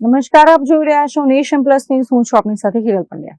નમસ્કાર, આપ જોઈ રહ્યા છો નેશન પ્લસ ન્યૂઝ. હું છું આપની સાથે હિરલ પંડ્યા.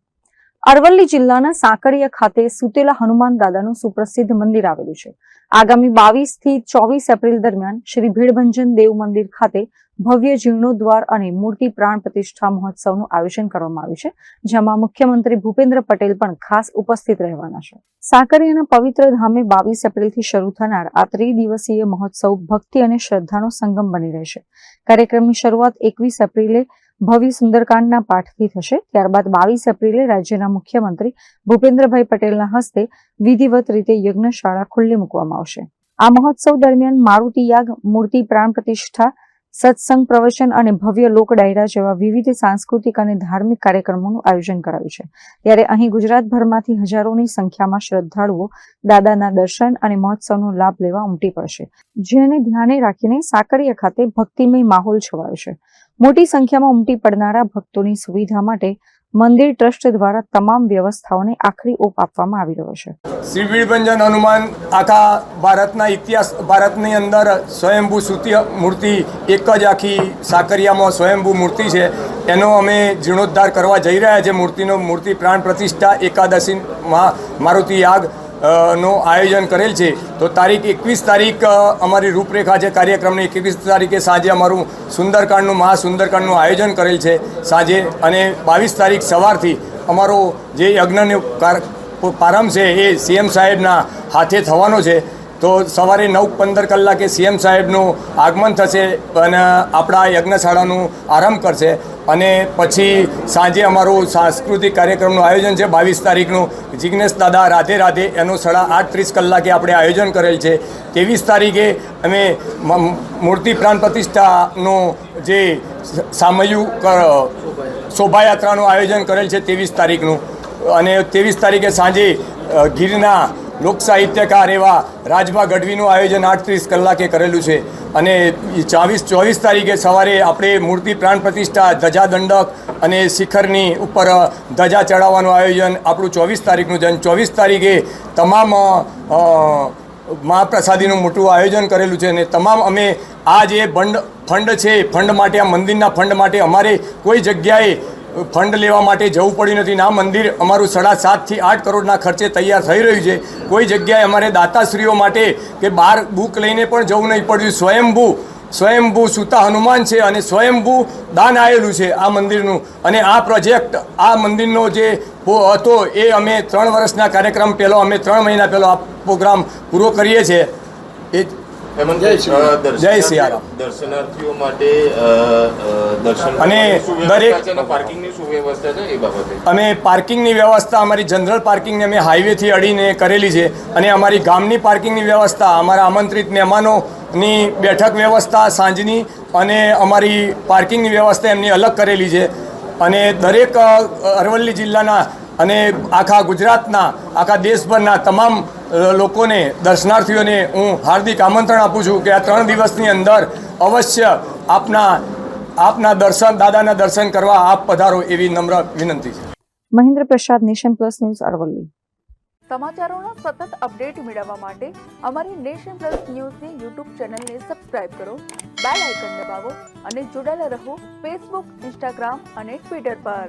અરવલ્લી જિલ્લાના સાકરિયા ખાતે સુતેલા હનુમાન દાદાનું સુપ્રસિદ્ધ મંદિર આવેલું છે. આગામી 22 થી 24 એપ્રિલ દરમિયાન શ્રી ભીડભંજન દેવ મંદિર ખાતે ભવ્ય જીર્ણોદ્વાર અને મૂર્તિ પ્રાણ પ્રતિષ્ઠા મહોત્સવનું આયોજન કરવામાં આવ્યું છે, જેમાં મુખ્યમંત્રી ભૂપેન્દ્ર પટેલ પણ ખાસ ઉપસ્થિત રહેવાના છે. સાકરિયાના પવિત્ર ધામે 22 એપ્રિલથી શરૂ થનાર આ ત્રિદિવસીય મહોત્સવ ભક્તિ અને શ્રદ્ધાનો સંગમ બની રહેશે. કાર્યક્રમની શરૂઆત 21 એપ્રિલે ભવ્ય સુંદરકાંડના પાઠથી થશે. ત્યારબાદ 22 એપ્રિલે રાજ્યના મુખ્યમંત્રી ભૂપેન્દ્રભાઈ પટેલના હસ્તે વિધિવત રીતે યજ્ઞશાળા ખુલ્લી મૂકવામાં આવશે. આ મહોત્સવ દરમિયાન મારુતિ યાગ, મૂર્તિ પ્રાણ પ્રતિષ્ઠા, સત્સંગ, પ્રવચન અને ભવ્ય લોક ડાયરા જેવા વિવિધ સાંસ્કૃતિક અને ધાર્મિક કાર્યક્રમોનું આયોજન કરાયું છે. ત્યારે અહીં ગુજરાતભરમાંથી હજારોની સંખ્યામાં શ્રદ્ધાળુઓ દાદાના દર્શન અને મહોત્સવનો લાભ લેવા ઉમટી પડશે, જેને ધ્યાને રાખીને સાકરિયા ખાતે ભક્તિમય માહોલ છવાયો છે. મોટી સંખ્યામાં ઉમટી પડનારા ભક્તોની સુવિધા માટે મંદિર ટ્રસ્ટ દ્વારા તમામ વ્યવસ્થાઓને આખરી ઓપ આપવામાં આવી રહ્યો છે. શ્રી ભીડભંજન હનુમાન આખા ભારતના ઇતિહાસ, ભારતની અંદર સ્વયંભૂ સુતી મૂર્તિ એક જ આખી સાકરિયામાં સ્વયંભૂ મૂર્તિ છે. એનો અમે જીર્ણોદ્ધાર કરવા જઈ રહ્યા છીએ. મૂર્તિ પ્રાણ પ્રતિષ્ઠા એકાદશી મારુતિ યાગ નો આયોજન કરેલ છે. તો તારીખ 21 તારીખ અમારી રૂપરેખા છે કાર્યક્રમની. 21 તારીખે સાંજે અમારું મહાસુંદરકાંડનું આયોજન કરેલ છે સાંજે, અને 22 તારીખ સવારથી અમારો જે યજ્ઞનો પ્રારંભ છે એ સીએમ સાહેબના હાથે થવાનો છે. તો સવારે 9:15 કલાકે સીએમ સાહેબનું આગમન થશે અને આપણા યજ્ઞશાળાનું આરંભ કરશે. અને પછી સાંજે અમારું સાંસ્કૃતિક કાર્યક્રમનું આયોજન છે 22 તારીખનું. જિગ્નેશ દાદા રાધે રાધે એનું 8:30 કલાકે આપણે આયોજન કરેલ છે. 23 તારીખે અમે મૂર્તિ પ્રાણ પ્રતિષ્ઠાનું જે સામૂહિક શોભાયાત્રાનું આયોજન કરેલ છે 23 તારીખનું. અને 23 તારીખે સાંજે ગીરના લોક સાહિત્યકાર એવા રાજભા ગઢવીનું આયોજન 8:30 કલાકે કરેલું છે. અને 24 તારીખે સવારે આપણે મૂર્તિ પ્રાણ પ્રતિષ્ઠા, ધજા દંડક અને શિખરની ઉપર ધજા ચડાવવાનું આયોજન આપણું 24 તારીખનું છે. 24 તારીખે તમામ મહાપ્રસાદીનું મોટું આયોજન કરેલું છે. અને તમામ અમે આ જે ફંડ છે, ફંડ માટે, આ મંદિરના ફંડ માટે અમારે કોઈ જગ્યાએ ફંડ લેવા માટે જવું પડ્યું નથી. આ મંદિર અમારું 7.5 થી 8 કરોડના ખર્ચે તૈયાર થઈ રહ્યું છે. કોઈ જગ્યાએ અમારે દાતાશ્રીઓ માટે કે બહાર બુક લઈને પણ જવું નહીં પડ્યું. સ્વયંભૂ સુતા હનુમાન છે અને સ્વયંભૂ દાન આવેલું છે આ મંદિરનું. અને આ પ્રોજેક્ટ, આ મંદિરનો જે હતો એ અમે 3 વર્ષના કાર્યક્રમ પહેલો, અમે 3 મહિના પહેલો આ પ્રોગ્રામ પૂરો કરીએ છીએ. એ જય સિયારામ. દર્શનાર્થીઓ માટે દર્શન અને દરેક પાર્કિંગની શું વ્યવસ્થા છે એ બાબતે અમે પાર્કિંગની વ્યવસ્થા અમારી જનરલ પાર્કિંગને અમે હાઈવેથી અડીને કરેલી છે. અને અમારી ગામની પાર્કિંગની વ્યવસ્થા, અમારા આમંત્રિત મહેમાનોની બેઠક વ્યવસ્થા સાંજની, અને અમારી પાર્કિંગની વ્યવસ્થા એમની અલગ કરેલી છે. અને દરેક અરવલ્લી જિલ્લાના અને આખા ગુજરાતના, આખા દેશભરના તમામ લોકોને, દર્શનાર્થીઓને હું હાર્દિક આમંત્રણ આપું છું કે આ 3 દિવસની અંદર અવશ્ય આપના દર્શન, દાદાના દર્શન કરવા આપ પધારો એવી નમ્ર વિનંતી છે. મહેન્દ્ર પ્રસાદ, નેશન પ્લસ ન્યૂઝ, અરવલ્લી. સમાચારોના સતત અપડેટ મેળવવા માટે અમારી નેશન પ્લસ ન્યૂઝની યુટ્યુબ ચેનલને સબસ્ક્રાઇબ કરો, બેલ આઇકન દબાવો અને જોડાયેલા રહો ફેસબુક, ઇન્સ્ટાગ્રામ અને ટ્વિટર પર.